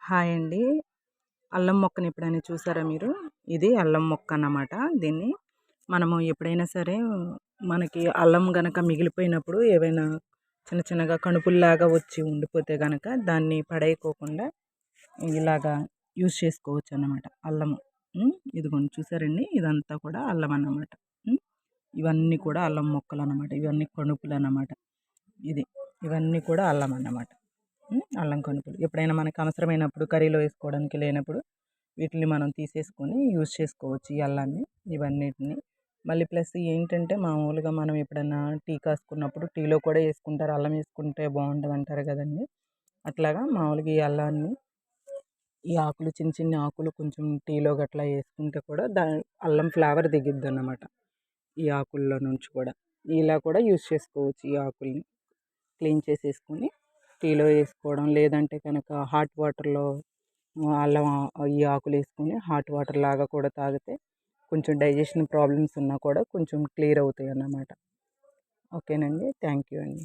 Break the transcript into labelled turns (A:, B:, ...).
A: Hi అండి. అల్లం మొక్కని ఎప్పుడైనా చూసారా మీరు? ఇది అల్లం మొక్క అన్నమాట. దీన్ని మనము ఎప్పుడైనా సరే మనకి అల్లం గనక మిగిలిపోయినప్పుడు ఏవైనా చిన్న చిన్నగా కణుపుల్లాగా వచ్చి ఉండిపోతే గనక దాన్ని పడేయకోకుండా ఇలాగా యూజ్ చేసుకోవచ్చన్నమాట అల్లము. ఇదిగోండి చూసారండి ఇదంతా కూడా అల్లం అన్నమాట. హ్మ్. ఇవన్నీ కూడా అల్లం మొక్కలన్నమాట. ఇవన్నీ కణుపులన్నమాట. ఇది. ఇవన్నీ కూడా అల్లం అన్నమాట. అల్లం కణుపులు. ఎప్పుడైనా మనకు అవసరమైనప్పుడు కర్రీలో వేసుకోవడానికి లేనప్పుడు వీటిని మనం తీసేసుకొని యూజ్ చేసుకోవచ్చు ఈ అల్లాన్ని ఇవన్నిటిని. మళ్ళీ ప్లస్ ఏంటంటే మామూలుగా మనం ఎప్పుడన్నా టీ కాసుకున్నప్పుడు టీలో కూడా వేసుకుంటారు. అల్లం వేసుకుంటే బాగుంటుందంటారు కదండీ! అట్లాగా మామూలుగా ఈ అల్లాన్ని ఈ ఆకులు చిన్న చిన్న ఆకులు కొంచెం టీలో గట్లా వేసుకుంటే కూడా అల్లం ఫ్లేవర్ దిగిద్దన్నమాట. ఈ ఆకుల్లో నుంచి కూడా. ఇలా కూడా యూజ్ చేసుకోవచ్చు ఈ ఆకుల్ని. క్లీన్ చేసేసుకొని టీలో వేసుకోవడం లేదంటే కనుక హాట్ వాటర్లో అల్లం ఈ ఆకులు వేసుకొని హాట్ వాటర్ లాగా కూడా తాగితే కొంచెం డైజెషన్ ప్రాబ్లమ్స్ ఉన్నా కూడా కొంచెం క్లియర్ అవుతాయి అన్నమాట. ఓకేనండి. థ్యాంక్ యూ అండి.